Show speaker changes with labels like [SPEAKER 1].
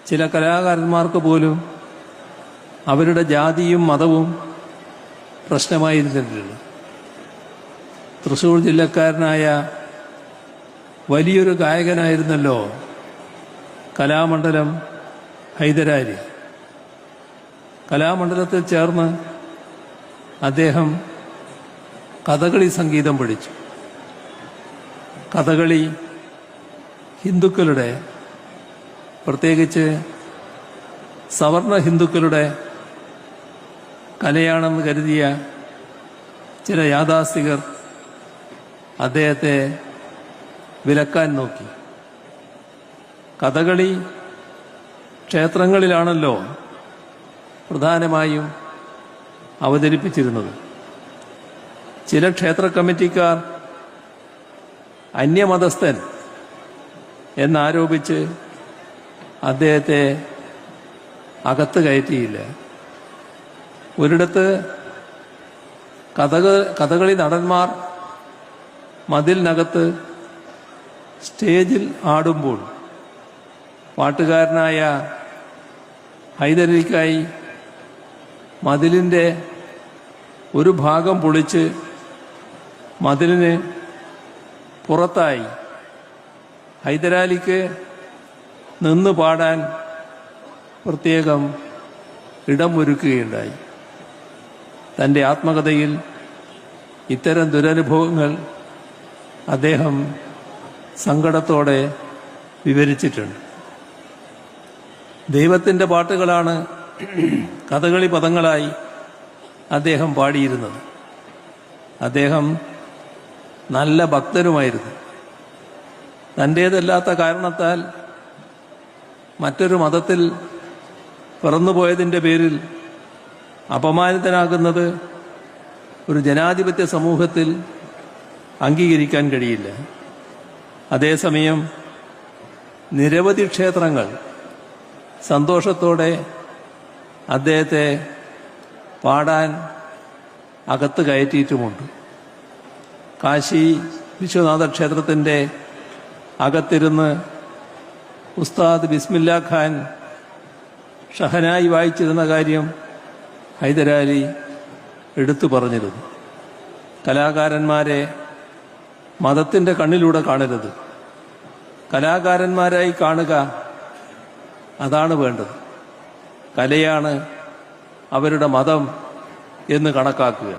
[SPEAKER 1] ചില കലാകാരന്മാർക്ക് പോലും അവരുടെ ജാതിയും മതവും പ്രശ്നമായിരുന്നില്ല. തൃശ്ശൂർ ജില്ലക്കാരനായ വലിയൊരു ഗായകനായിരുന്നല്ലോ കലാമണ്ഡലം ഹൈദരാലി. കലാമണ്ഡലത്തിൽ ചേർന്ന് അദ്ദേഹം കഥകളി സംഗീതം പഠിച്ചു. കഥകളി ഹിന്ദുക്കളുടെ, പ്രത്യേകിച്ച് സവർണ ഹിന്ദുക്കളുടെ കലയാണെന്ന് കരുതിയ ചില യാഥാസ്ഥികർ അദ്ദേഹത്തെ വിലക്കാൻ നോക്കി. കഥകളി ക്ഷേത്രങ്ങളിലാണല്ലോ പ്രധാനമായും അവതരിപ്പിച്ചിരുന്നത്. ചില ക്ഷേത്ര കമ്മിറ്റിക്കാർ അന്യമതസ്ഥൻ എന്നാരോപിച്ച് അദ്ദേഹത്തെ അകത്ത് കയറ്റിയില്ല. ഒരിടത്ത് കഥകളി നടന്മാർ മതിലിനകത്ത് സ്റ്റേജിൽ ആടുമ്പോൾ പാട്ടുകാരനായ ഹൈദരലിക്കായി മതിലിൻ്റെ ഒരു ഭാഗം പൊളിച്ച് മതിലിന് പുറത്തായി ഹൈദരാലിക്ക് നിന്ന് പാടാൻ പ്രത്യേകം ഇടം ഒരുക്കുകയുണ്ടായി. തൻ്റെ ആത്മകഥയിൽ ഇത്തരം ദുരനുഭവങ്ങൾ അദ്ദേഹം സങ്കടത്തോടെ വിവരിച്ചിട്ടുണ്ട്. ദൈവത്തിൻ്റെ പാട്ടുകളാണ് കഥകളി പദങ്ങളായി അദ്ദേഹം പാടിയിരുന്നത്. അദ്ദേഹം നല്ല ഭക്തനുമായിരുന്നു. തൻ്റേതല്ലാത്ത കാരണത്താൽ മറ്റൊരു മതത്തിൽ പിറന്നുപോയതിൻ്റെ പേരിൽ അപമാനിതനാകുന്നത് ഒരു ജനാധിപത്യ സമൂഹത്തിൽ അംഗീകരിക്കാൻ കഴിയില്ല. അതേസമയം നിരവധി ക്ഷേത്രങ്ങൾ സന്തോഷത്തോടെ അദ്ദേഹത്തെ പാടാൻ അകത്ത് കയറ്റിയിട്ടുമുണ്ട്. കാശി വിശ്വനാഥ ക്ഷേത്രത്തിൻ്റെ അകത്തിരുന്ന് ഉസ്താദ് ബിസ്മില്ല ഖാൻ ഷഹനായി വായിച്ചിരുന്ന കാര്യം ഹൈദരാലി എടുത്തു പറഞ്ഞിരുന്നു. കലാകാരന്മാരെ മതത്തിൻ്റെ കണ്ണിലൂടെ കാണരുത്, കലാകാരന്മാരായി കാണുക, അതാണ് വേണ്ടത്. കലയാണ് അവരുടെ മതം എന്ന് കണക്കാക്കുക.